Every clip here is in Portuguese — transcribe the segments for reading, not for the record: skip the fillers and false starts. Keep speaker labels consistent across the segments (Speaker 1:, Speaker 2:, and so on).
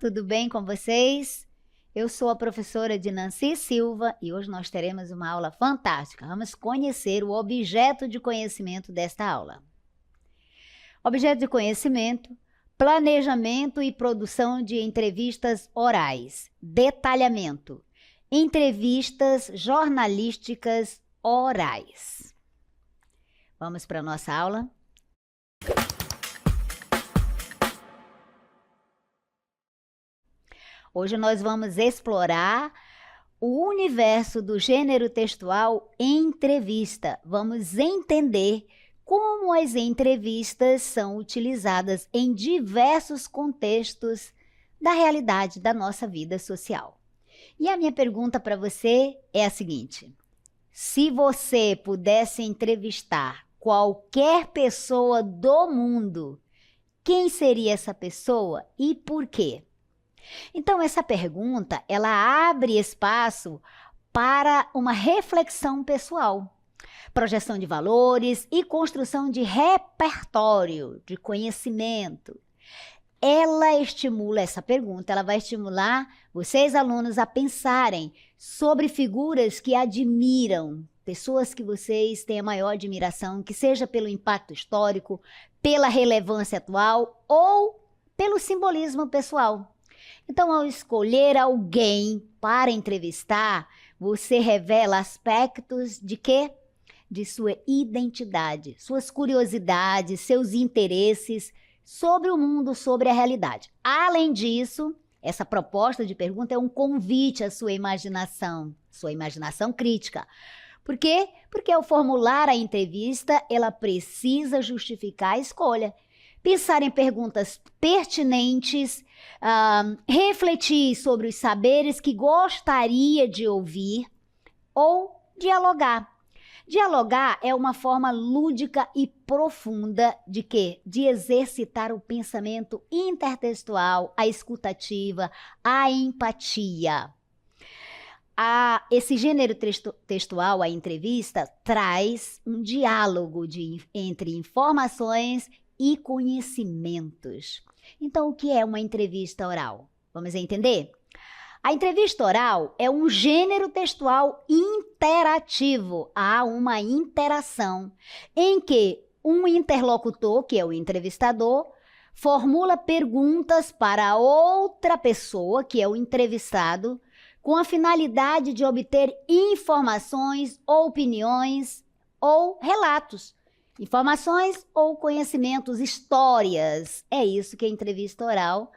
Speaker 1: tudo bem com vocês? Eu sou a professora Dinancy Silva e hoje nós teremos uma aula fantástica. Vamos conhecer o objeto de conhecimento desta aula. Objeto de conhecimento, planejamento e produção de entrevistas orais, detalhamento, entrevistas jornalísticas orais. Vamos para a nossa aula? Hoje nós vamos explorar o universo do gênero textual entrevista. Vamos entender como as entrevistas são utilizadas em diversos contextos da realidade da nossa vida social. E a minha pergunta para você é a seguinte: se você pudesse entrevistar qualquer pessoa do mundo, quem seria essa pessoa e por quê? Então, essa pergunta, ela abre espaço para uma reflexão pessoal, projeção de valores e construção de repertório, de conhecimento. Essa pergunta, ela vai estimular vocês, alunos, a pensarem sobre figuras que admiram, pessoas que vocês têm a maior admiração, que seja pelo impacto histórico, pela relevância atual ou pelo simbolismo pessoal. Então, ao escolher alguém para entrevistar, você revela aspectos de quê? De sua identidade, suas curiosidades, seus interesses sobre o mundo, sobre a realidade. Além disso, essa proposta de pergunta é um convite à sua imaginação crítica. Por quê? Porque ao formular a entrevista, ela precisa justificar a escolha. Pensar em perguntas pertinentes, refletir sobre os saberes que gostaria de ouvir ou dialogar. Dialogar é uma forma lúdica e profunda de quê? De exercitar o pensamento intertextual, a escutativa, a empatia. Esse gênero textual, a entrevista, traz um diálogo entre informações e conhecimentos. Então, o que é uma entrevista oral? Vamos entender? A entrevista oral é um gênero textual interativo. Há uma interação em que um interlocutor, que é o entrevistador, formula perguntas para outra pessoa, que é o entrevistado, com a finalidade de obter informações, opiniões ou relatos. Informações ou conhecimentos, histórias. É isso que a entrevista oral,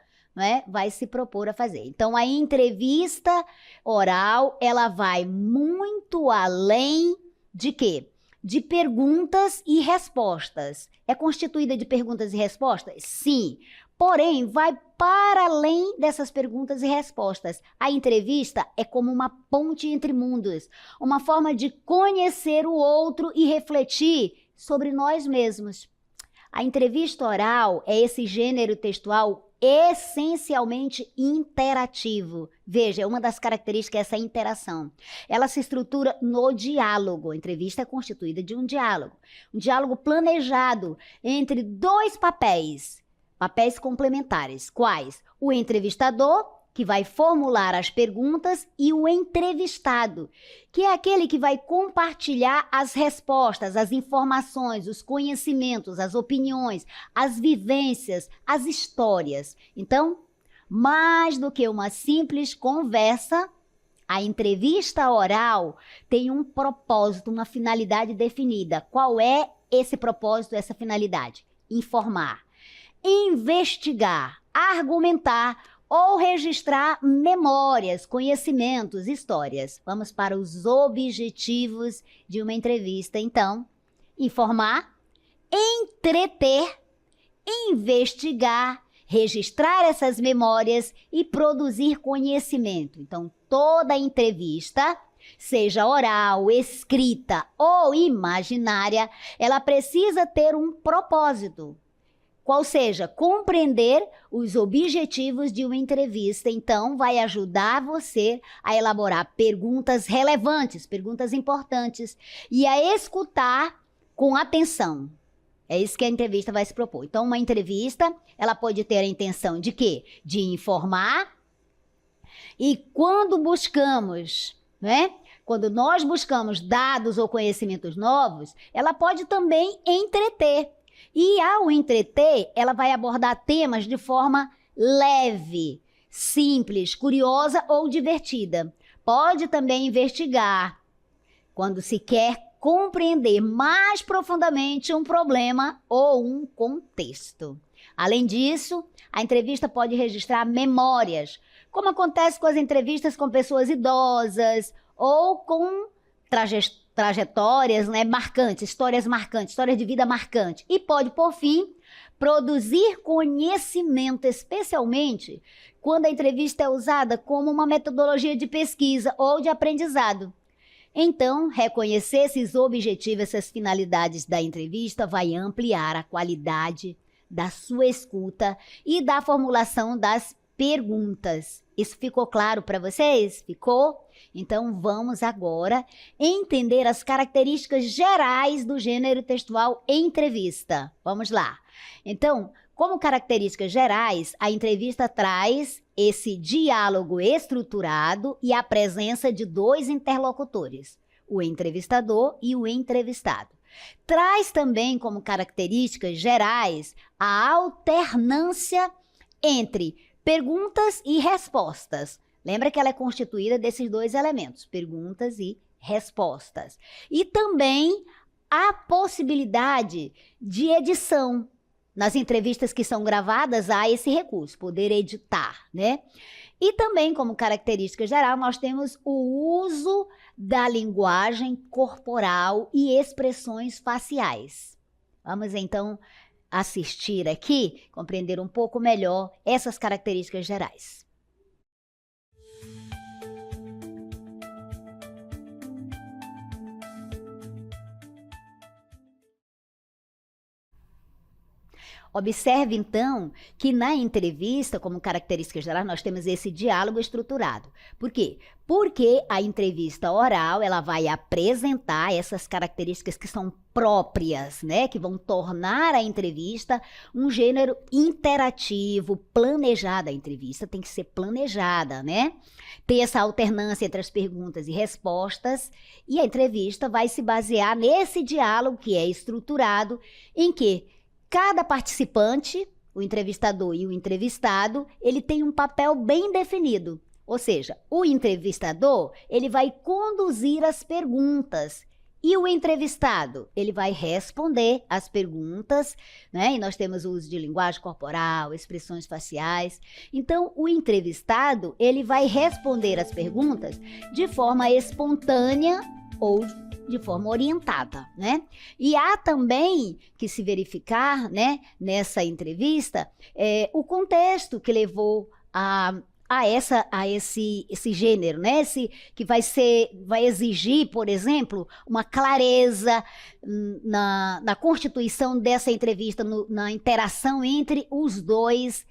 Speaker 1: vai se propor a fazer. Então, a entrevista oral, ela vai muito além de quê? De perguntas e respostas. É constituída de perguntas e respostas? Sim. Porém, vai para além dessas perguntas e respostas. A entrevista é como uma ponte entre mundos, uma forma de conhecer o outro e refletir sobre nós mesmos. A entrevista oral é esse gênero textual essencialmente interativo. Veja, uma das características é essa interação. Ela se estrutura no diálogo. A entrevista é constituída de um diálogo planejado entre dois papéis complementares. Quais? O entrevistador, que vai formular as perguntas, e o entrevistado, que é aquele que vai compartilhar as respostas, as informações, os conhecimentos, as opiniões, as vivências, as histórias. Então, mais do que uma simples conversa, a entrevista oral tem um propósito, uma finalidade definida. Qual é esse propósito, essa finalidade? Informar, investigar, argumentar ou registrar memórias, conhecimentos, histórias. Vamos para os objetivos de uma entrevista, então. Informar, entreter, investigar, registrar essas memórias e produzir conhecimento. Então, toda entrevista, seja oral, escrita ou imaginária, ela precisa ter um propósito. Qual seja, compreender os objetivos de uma entrevista. Então, vai ajudar você a elaborar perguntas relevantes, perguntas importantes e a escutar com atenção. É isso que a entrevista vai se propor. Então, uma entrevista, ela pode ter a intenção de quê? De informar. E quando buscamos, né? Quando nós buscamos dados ou conhecimentos novos, ela pode também entreter. E ao entreter, ela vai abordar temas de forma leve, simples, curiosa ou divertida. Pode também investigar, quando se quer compreender mais profundamente um problema ou um contexto. Além disso, a entrevista pode registrar memórias, como acontece com as entrevistas com pessoas idosas ou com trajetórias, né, marcantes, histórias de vida marcantes. E pode, por fim, produzir conhecimento, especialmente quando a entrevista é usada como uma metodologia de pesquisa ou de aprendizado. Então, reconhecer esses objetivos, essas finalidades da entrevista vai ampliar a qualidade da sua escuta e da formulação das perguntas. Isso ficou claro para vocês? Ficou? Então, vamos agora entender as características gerais do gênero textual entrevista. Vamos lá. Então, como características gerais, a entrevista traz esse diálogo estruturado e a presença de dois interlocutores, o entrevistador e o entrevistado. Traz também como características gerais a alternância entre perguntas e respostas. Lembra que ela é constituída desses dois elementos, perguntas e respostas. E também a possibilidade de edição. Nas entrevistas que são gravadas, há esse recurso, poder editar, né? E também, como característica geral, nós temos o uso da linguagem corporal e expressões faciais. Vamos, então, assistir aqui, compreender um pouco melhor essas características gerais. Observe, então, que na entrevista, como característica geral, nós temos esse diálogo estruturado. Por quê? Porque a entrevista oral, ela vai apresentar essas características que são próprias, né? Que vão tornar a entrevista um gênero interativo, planejada. A entrevista tem que ser planejada, né? Ter essa alternância entre as perguntas e respostas. E a entrevista vai se basear nesse diálogo que é estruturado, em que cada participante, o entrevistador e o entrevistado, ele tem um papel bem definido. Ou seja, o entrevistador, ele vai conduzir as perguntas e o entrevistado, ele vai responder as perguntas, né? E nós temos o uso de linguagem corporal, expressões faciais. Então, o entrevistado, ele vai responder as perguntas de forma espontânea ou de forma orientada, né? E há também que se verificar, né, nessa entrevista, o contexto que levou a esse gênero, né? Que vai exigir, por exemplo, uma clareza na constituição dessa entrevista, na interação entre os dois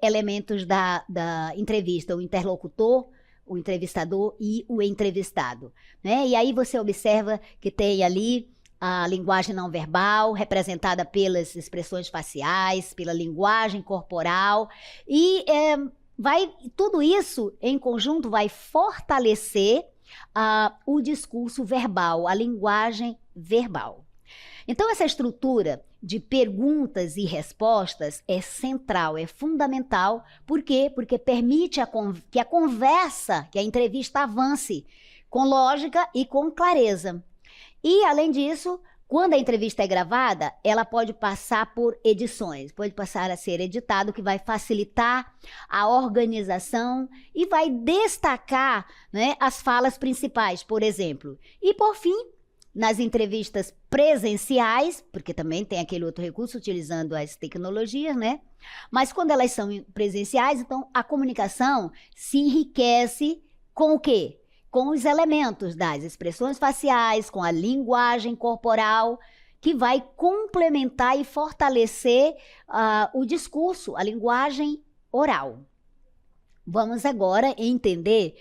Speaker 1: elementos da entrevista, o interlocutor, o entrevistador e o entrevistado, né? E aí você observa que tem ali a linguagem não verbal, representada pelas expressões faciais, pela linguagem corporal, e tudo isso em conjunto vai fortalecer o discurso verbal, a linguagem verbal. Então, essa estrutura de perguntas e respostas é central, é fundamental. Por quê? Porque permite que a conversa, que a entrevista avance com lógica e com clareza. E, além disso, quando a entrevista é gravada, ela pode passar por edições, pode passar a ser editado, que vai facilitar a organização e vai destacar, né, as falas principais, por exemplo. E, por fim, nas entrevistas presenciais, porque também tem aquele outro recurso utilizando as tecnologias, né? Mas quando elas são presenciais, então a comunicação se enriquece com o quê? Com os elementos das expressões faciais, com a linguagem corporal, que vai complementar e fortalecer o discurso, a linguagem oral. Vamos agora entender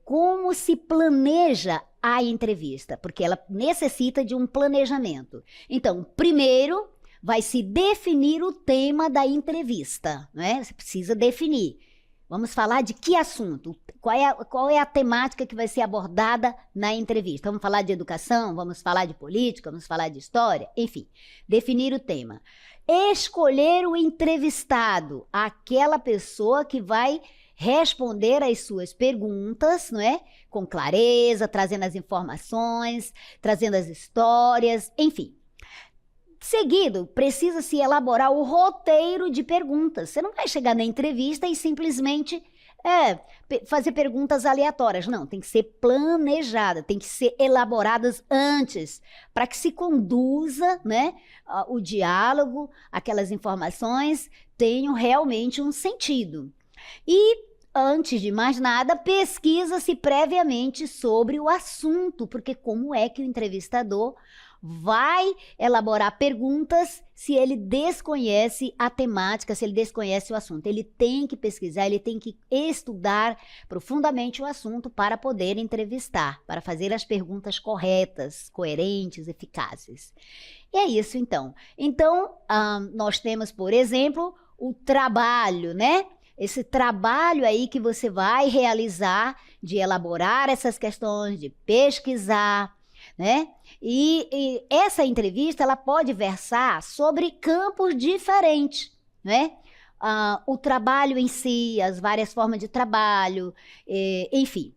Speaker 1: como se planeja a entrevista, porque ela necessita de um planejamento. Então, primeiro, vai se definir o tema da entrevista, né? Você precisa definir. Vamos falar de que assunto? Qual é a temática que vai ser abordada na entrevista? Vamos falar de educação? Vamos falar de política? Vamos falar de história? Enfim, definir o tema. Escolher o entrevistado, aquela pessoa que vai responder às suas perguntas, não é? Com clareza, trazendo as informações, trazendo as histórias, enfim. Seguido, precisa-se elaborar o roteiro de perguntas. Você não vai chegar na entrevista e simplesmente fazer perguntas aleatórias. Não, tem que ser planejada, tem que ser elaboradas antes, para que se conduza, né, o diálogo, aquelas informações tenham realmente um sentido. E, antes de mais nada, pesquisa-se previamente sobre o assunto, porque como é que o entrevistador vai elaborar perguntas se ele desconhece a temática, se ele desconhece o assunto? Ele tem que pesquisar, ele tem que estudar profundamente o assunto para poder entrevistar, para fazer as perguntas corretas, coerentes, eficazes. E é isso, então. Então, nós temos, por exemplo, o trabalho, né? Esse trabalho aí que você vai realizar de elaborar essas questões, de pesquisar, né? E essa entrevista, ela pode versar sobre campos diferentes, né? O trabalho em si, as várias formas de trabalho, enfim.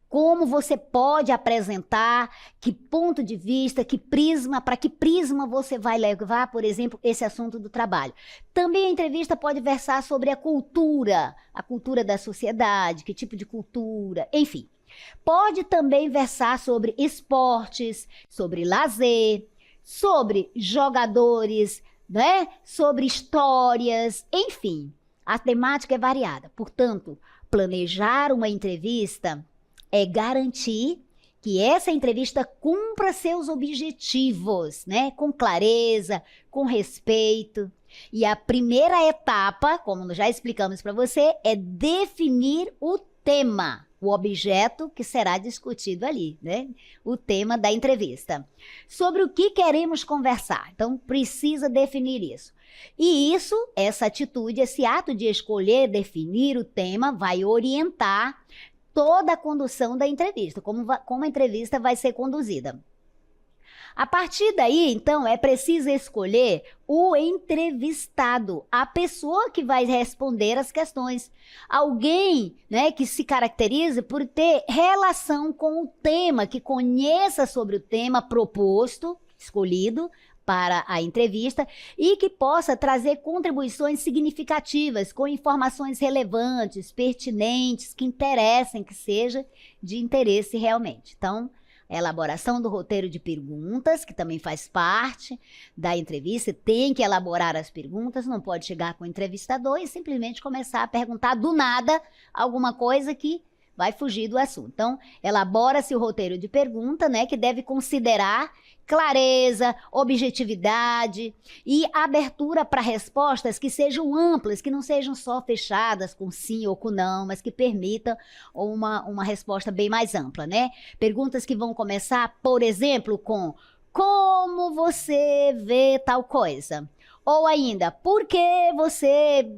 Speaker 1: Como você pode apresentar, que ponto de vista, que prisma, para que prisma você vai levar, por exemplo, esse assunto do trabalho. Também a entrevista pode versar sobre a cultura da sociedade, que tipo de cultura, enfim. Pode também versar sobre esportes, sobre lazer, sobre jogadores, né? Sobre histórias, enfim. A temática é variada. Portanto, planejar uma entrevista é garantir que essa entrevista cumpra seus objetivos, né? Com clareza, com respeito. E a primeira etapa, como nós já explicamos para você, é definir o tema, o objeto que será discutido ali, né? O tema da entrevista. Sobre o que queremos conversar. Então, precisa definir isso. E isso, essa atitude, esse ato de escolher, definir o tema, vai orientar toda a condução da entrevista, como a entrevista vai ser conduzida. A partir daí, então, é preciso escolher o entrevistado, a pessoa que vai responder as questões. Alguém, né, que se caracterize por ter relação com o tema, que conheça sobre o tema proposto, escolhido para a entrevista e que possa trazer contribuições significativas, com informações relevantes, pertinentes, que interessem, que seja de interesse realmente. Então, a elaboração do roteiro de perguntas, que também faz parte da entrevista, tem que elaborar as perguntas, não pode chegar com o entrevistador e simplesmente começar a perguntar do nada alguma coisa que vai fugir do assunto. Então, elabora-se o roteiro de pergunta, né, que deve considerar clareza, objetividade e abertura para respostas que sejam amplas, que não sejam só fechadas com sim ou com não, mas que permitam uma resposta bem mais ampla, né? Perguntas que vão começar, por exemplo, com como você vê tal coisa? Ou ainda, por que você...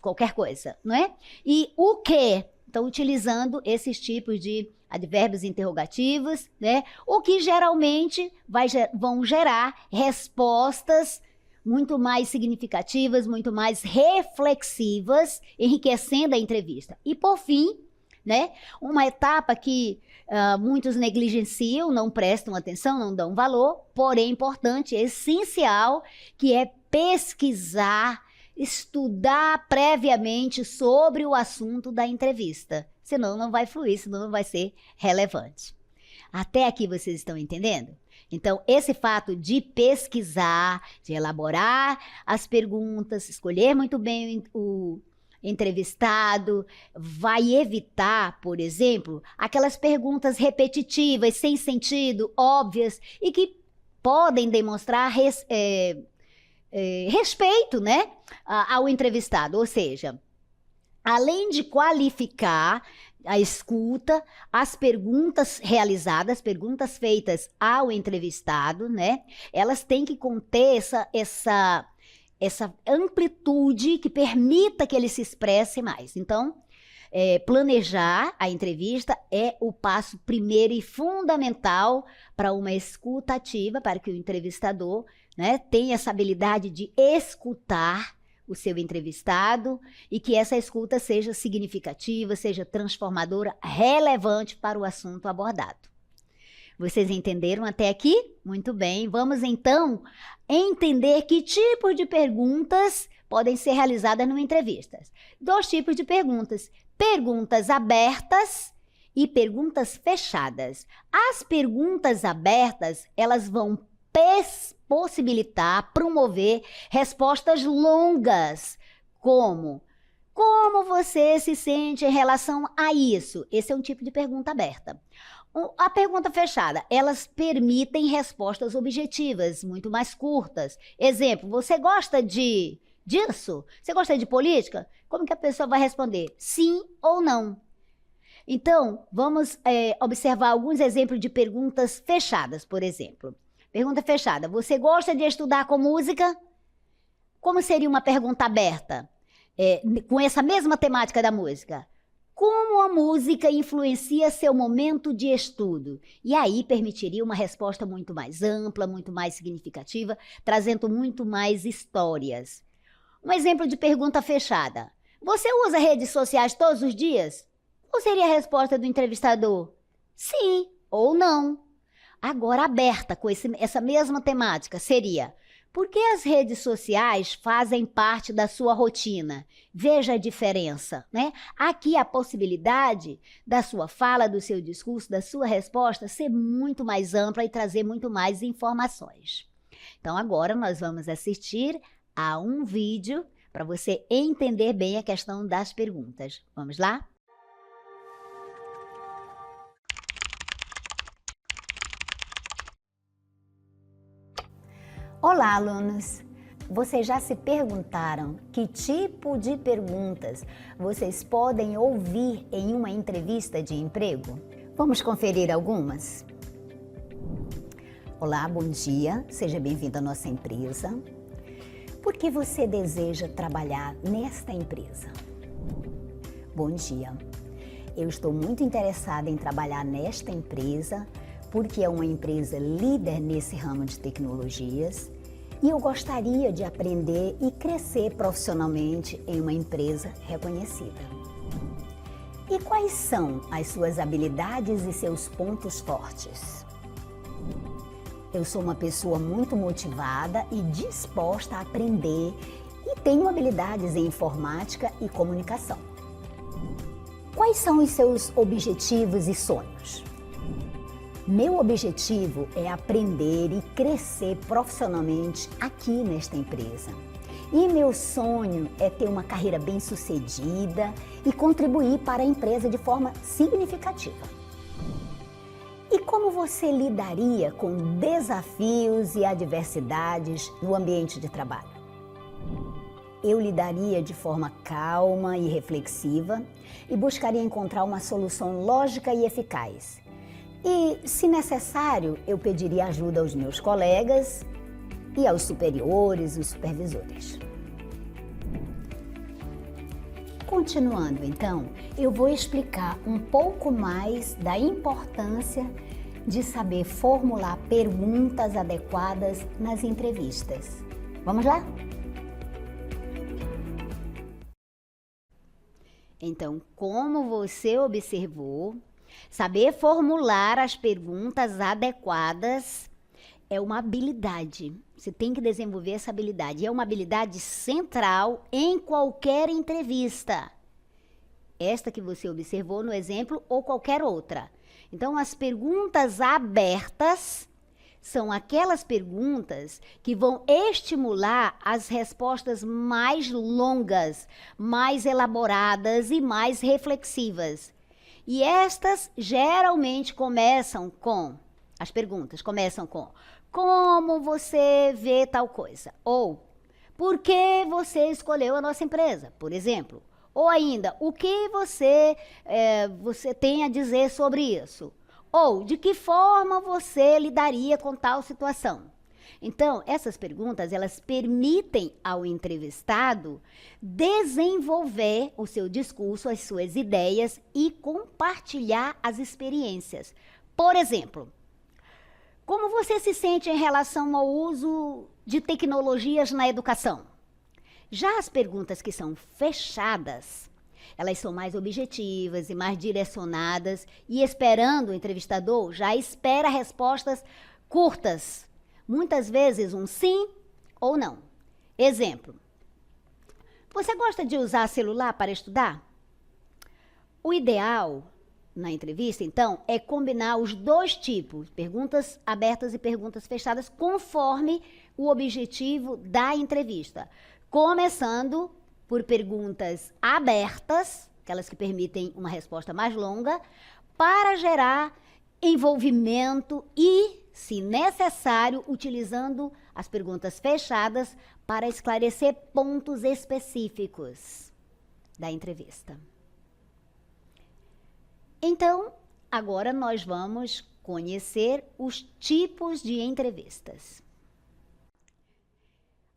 Speaker 1: qualquer coisa, não é? E o que? Então, utilizando esses tipos de advérbios interrogativos, né? O que geralmente vão gerar respostas muito mais significativas, muito mais reflexivas, enriquecendo a entrevista. E, por fim, né? Uma etapa que muitos negligenciam, não prestam atenção, não dão valor, porém importante, essencial, que é pesquisar, estudar previamente sobre o assunto da entrevista. Senão não vai fluir, senão não vai ser relevante. Até aqui vocês estão entendendo? Então, esse fato de pesquisar, de elaborar as perguntas, escolher muito bem o entrevistado, vai evitar, por exemplo, aquelas perguntas repetitivas, sem sentido, óbvias, e que podem demonstrar respeito, né, ao entrevistado. Ou seja, além de qualificar a escuta, as perguntas realizadas, perguntas feitas ao entrevistado, né? Elas têm que conter essa amplitude que permita que ele se expresse mais. Então, planejar a entrevista é o passo primeiro e fundamental para uma escuta ativa, para que o entrevistador, né, tenha essa habilidade de escutar o seu entrevistado e que essa escuta seja significativa, seja transformadora, relevante para o assunto abordado. Vocês entenderam até aqui? Muito bem. Vamos então entender que tipo de perguntas podem ser realizadas numa entrevista. 2 tipos de perguntas: perguntas abertas e perguntas fechadas. As perguntas abertas, elas vão possibilitar, promover respostas longas, como você se sente em relação a isso? Esse é um tipo de pergunta aberta. A pergunta fechada, elas permitem respostas objetivas, muito mais curtas. Exemplo, você gosta disso? Você gosta de política? Como que a pessoa vai responder? Sim ou não? Então, vamos observar alguns exemplos de perguntas fechadas, por exemplo. Pergunta fechada, você gosta de estudar com música? Como seria uma pergunta aberta? Com essa mesma temática da música. Como a música influencia seu momento de estudo? E aí permitiria uma resposta muito mais ampla, muito mais significativa, trazendo muito mais histórias. Um exemplo de pergunta fechada. Você usa redes sociais todos os dias? Qual seria a resposta do entrevistador? Sim ou não. Agora, aberta com essa mesma temática, seria: por que as redes sociais fazem parte da sua rotina? Veja a diferença, né? Aqui a possibilidade da sua fala, do seu discurso, da sua resposta ser muito mais ampla e trazer muito mais informações. Então, agora nós vamos assistir a um vídeo para você entender bem a questão das perguntas. Vamos lá? Olá, alunos! Vocês já se perguntaram que tipo de perguntas vocês podem ouvir em uma entrevista de emprego? Vamos conferir algumas? Olá, bom dia, seja bem-vindo à nossa empresa. Por que você deseja trabalhar nesta empresa? Bom dia, eu estou muito interessada em trabalhar nesta empresa porque é uma empresa líder nesse ramo de tecnologias e eu gostaria de aprender e crescer profissionalmente em uma empresa reconhecida. E quais são as suas habilidades e seus pontos fortes? Eu sou uma pessoa muito motivada e disposta a aprender e tenho habilidades em informática e comunicação. Quais são os seus objetivos e sonhos? Meu objetivo é aprender e crescer profissionalmente aqui nesta empresa. E meu sonho é ter uma carreira bem-sucedida e contribuir para a empresa de forma significativa. E como você lidaria com desafios e adversidades no ambiente de trabalho? Eu lidaria de forma calma e reflexiva e buscaria encontrar uma solução lógica e eficaz. E, se necessário, eu pediria ajuda aos meus colegas e aos superiores, os supervisores. Continuando, então, eu vou explicar um pouco mais da importância de saber formular perguntas adequadas nas entrevistas. Vamos lá? Então, como você observou, saber formular as perguntas adequadas é uma habilidade. Você tem que desenvolver essa habilidade. É uma habilidade central em qualquer entrevista. Esta que você observou no exemplo ou qualquer outra. Então, as perguntas abertas são aquelas perguntas que vão estimular as respostas mais longas, mais elaboradas e mais reflexivas. E estas geralmente as perguntas começam com: como você vê tal coisa? Ou, por que você escolheu a nossa empresa, por exemplo? Ou ainda, o que você tem a dizer sobre isso? Ou, de que forma você lidaria com tal situação? Então, essas perguntas, elas permitem ao entrevistado desenvolver o seu discurso, as suas ideias e compartilhar as experiências. Por exemplo, como você se sente em relação ao uso de tecnologias na educação? Já as perguntas que são fechadas, elas são mais objetivas e mais direcionadas e esperando o entrevistador, já espera respostas curtas. Muitas vezes um sim ou não. Exemplo, você gosta de usar celular para estudar? O ideal na entrevista, então, é combinar os dois tipos, perguntas abertas e perguntas fechadas, conforme o objetivo da entrevista. Começando por perguntas abertas, aquelas que permitem uma resposta mais longa, para gerar envolvimento e, se necessário, utilizando as perguntas fechadas para esclarecer pontos específicos da entrevista. Então, agora nós vamos conhecer os tipos de entrevistas.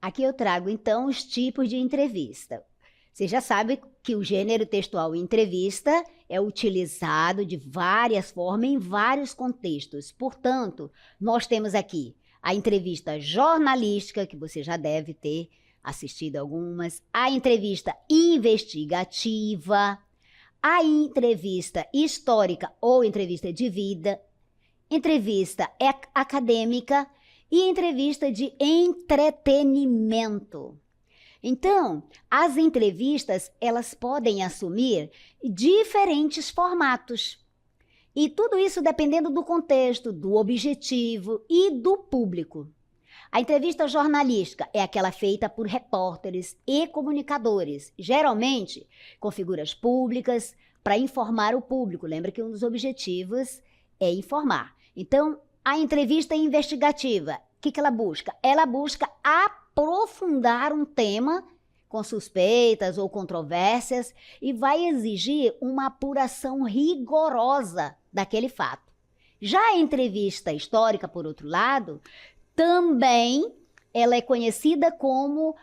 Speaker 1: Aqui eu trago, então, os tipos de entrevista. Você já sabe que o gênero textual entrevista é utilizado de várias formas em vários contextos. Portanto, nós temos aqui a entrevista jornalística, que você já deve ter assistido algumas, a entrevista investigativa, a entrevista histórica ou entrevista de vida, entrevista acadêmica e entrevista de entretenimento. Então, as entrevistas, elas podem assumir diferentes formatos. E tudo isso dependendo do contexto, do objetivo e do público. A entrevista jornalística é aquela feita por repórteres e comunicadores, geralmente com figuras públicas, para informar o público. Lembra que um dos objetivos é informar. Então, a entrevista investigativa, o que ela busca? Ela busca aprofundar um tema com suspeitas ou controvérsias e vai exigir uma apuração rigorosa daquele fato. Já a entrevista histórica, por outro lado, também ela é conhecida como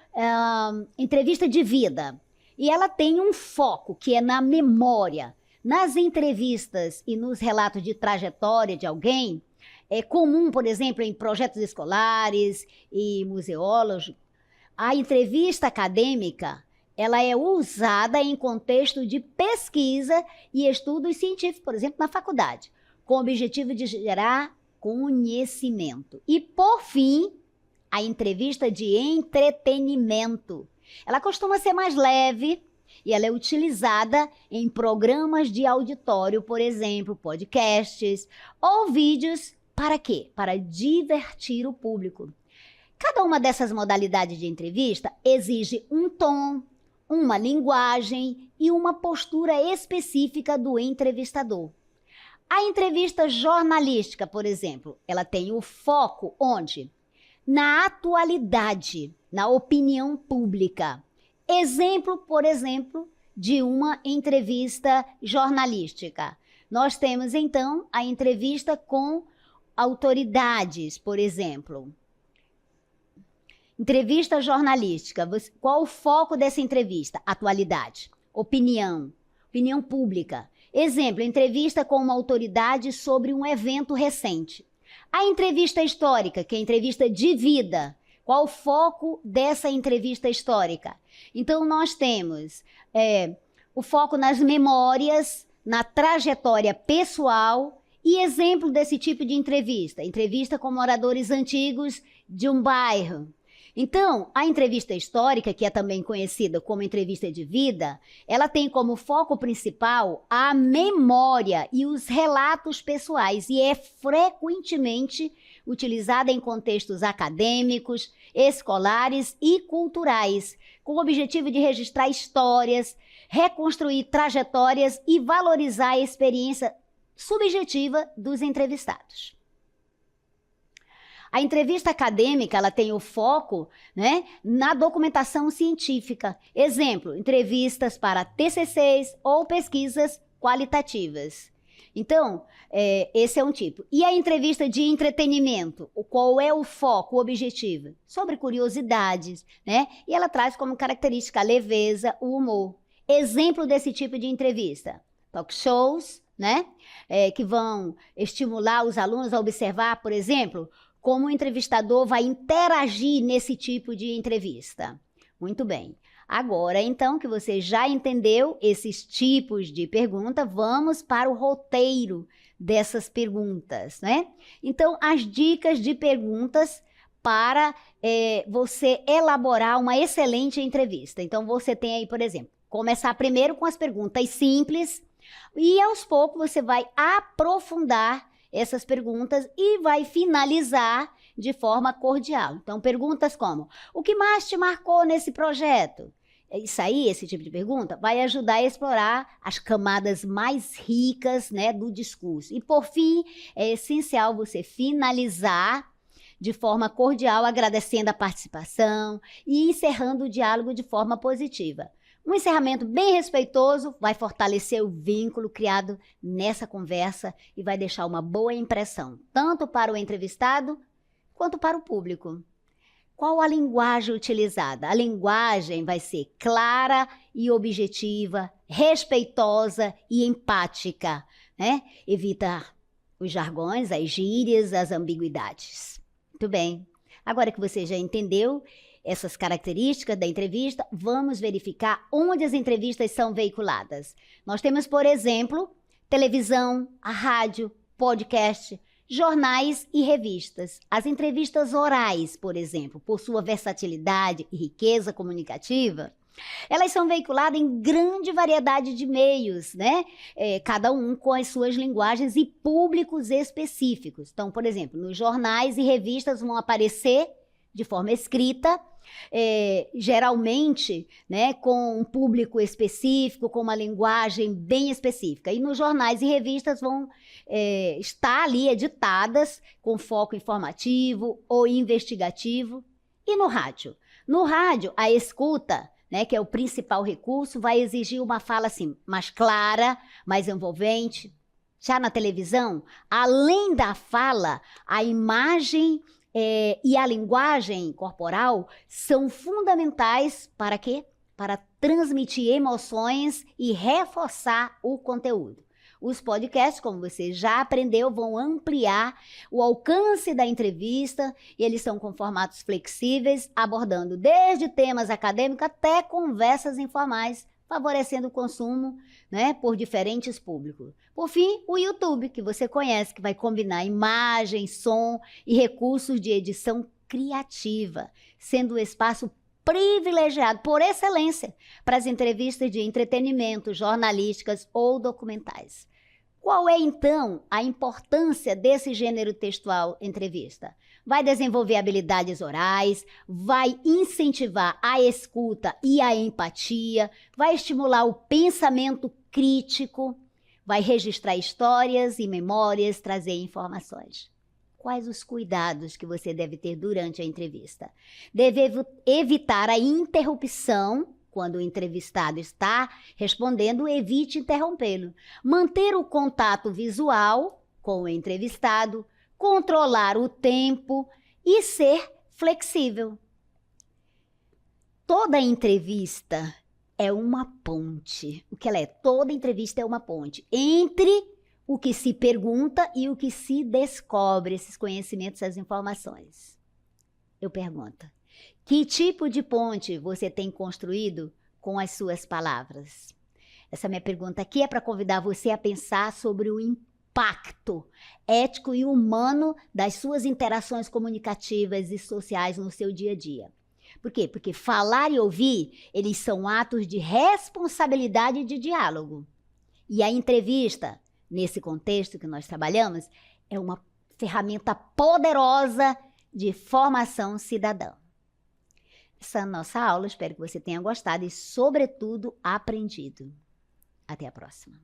Speaker 1: entrevista de vida. E ela tem um foco que é na memória. Nas entrevistas e nos relatos de trajetória de alguém, é comum, por exemplo, em projetos escolares e museólogos, a entrevista acadêmica, ela é usada em contexto de pesquisa e estudos científicos, por exemplo, na faculdade, com o objetivo de gerar conhecimento. E, por fim, a entrevista de entretenimento. Ela costuma ser mais leve e ela é utilizada em programas de auditório, por exemplo, podcasts ou vídeos. Para quê? Para divertir o público. Cada uma dessas modalidades de entrevista exige um tom, uma linguagem e uma postura específica do entrevistador. A entrevista jornalística, por exemplo, ela tem o foco onde? Na atualidade, na opinião pública. Exemplo, por exemplo, de uma entrevista jornalística. Nós temos, então, a entrevista com autoridades, por exemplo. Entrevista jornalística. Qual o foco dessa entrevista? Atualidade, opinião pública. Exemplo, entrevista com uma autoridade sobre um evento recente. A entrevista histórica, que é a entrevista de vida. Qual o foco dessa entrevista histórica? Então, nós temos o foco nas memórias, na trajetória pessoal e exemplo desse tipo de entrevista. Entrevista com moradores antigos de um bairro. Então, a entrevista histórica, que é também conhecida como entrevista de vida, ela tem como foco principal a memória e os relatos pessoais e é frequentemente utilizada em contextos acadêmicos, escolares e culturais, com o objetivo de registrar histórias, reconstruir trajetórias e valorizar a experiência subjetiva dos entrevistados. A entrevista acadêmica, ela tem o foco, né, na documentação científica. Exemplo, entrevistas para TCCs ou pesquisas qualitativas. Então, esse é um tipo. E a entrevista de entretenimento? Qual é o foco, o objetivo? Sobre curiosidades, né? E ela traz como característica a leveza, o humor. Exemplo desse tipo de entrevista: talk shows, né? Que vão estimular os alunos a observar, por exemplo, como o entrevistador vai interagir nesse tipo de entrevista. Muito bem. Agora, então, que você já entendeu esses tipos de pergunta, vamos para o roteiro dessas perguntas, né? Então, as dicas de perguntas para você elaborar uma excelente entrevista. Então, você tem aí, por exemplo, começar primeiro com as perguntas simples e, aos poucos, você vai aprofundar essas perguntas e vai finalizar de forma cordial. Então, perguntas como: o que mais te marcou nesse projeto? Isso aí, esse tipo de pergunta, vai ajudar a explorar as camadas mais ricas, né, do discurso. E, por fim, é essencial você finalizar de forma cordial, agradecendo a participação e encerrando o diálogo de forma positiva. Um encerramento bem respeitoso vai fortalecer o vínculo criado nessa conversa e vai deixar uma boa impressão, tanto para o entrevistado quanto para o público. Qual a linguagem utilizada? A linguagem vai ser clara e objetiva, respeitosa e empática, né? Evitar os jargões, as gírias, as ambiguidades. Muito bem. Agora que você já entendeu essas características da entrevista, vamos verificar onde as entrevistas são veiculadas. Nós temos, por exemplo, televisão, a rádio, podcast, jornais e revistas. As entrevistas orais, por exemplo, por sua versatilidade e riqueza comunicativa, elas são veiculadas em grande variedade de meios, né? Cada um com as suas linguagens e públicos específicos. Então, por exemplo, nos jornais e revistas vão aparecer de forma escrita, geralmente, né, com um público específico, com uma linguagem bem específica. E nos jornais e revistas vão estar ali editadas com foco informativo ou investigativo. E no rádio? No rádio, a escuta, né, que é o principal recurso, vai exigir uma fala assim, mais clara, mais envolvente. Já na televisão, além da fala, a imagem e a linguagem corporal são fundamentais para quê? Para transmitir emoções e reforçar o conteúdo. Os podcasts, como você já aprendeu, vão ampliar o alcance da entrevista e eles são com formatos flexíveis, abordando desde temas acadêmicos até conversas informais, favorecendo o consumo, né, por diferentes públicos. Por fim, o YouTube, que você conhece, que vai combinar imagem, som e recursos de edição criativa, sendo o espaço privilegiado por excelência para as entrevistas de entretenimento, jornalísticas ou documentais. Qual é, então, a importância desse gênero textual entrevista? Vai desenvolver habilidades orais, vai incentivar a escuta e a empatia, vai estimular o pensamento crítico, vai registrar histórias e memórias, trazer informações. Quais os cuidados que você deve ter durante a entrevista? Deve evitar a interrupção. Quando o entrevistado está respondendo, evite interrompê-lo. Manter o contato visual com o entrevistado, controlar o tempo e ser flexível. Toda entrevista é uma ponte. O que ela é? Toda entrevista é uma ponte entre o que se pergunta e o que se descobre, esses conhecimentos, essas informações. Eu pergunto: que tipo de ponte você tem construído com as suas palavras? Essa minha pergunta aqui é para convidar você a pensar sobre o impacto ético e humano das suas interações comunicativas e sociais no seu dia a dia. Por quê? Porque falar e ouvir, eles são atos de responsabilidade e de diálogo. E a entrevista, nesse contexto que nós trabalhamos, é uma ferramenta poderosa de formação cidadã. Essa é a nossa aula, espero que você tenha gostado e, sobretudo, aprendido. Até a próxima.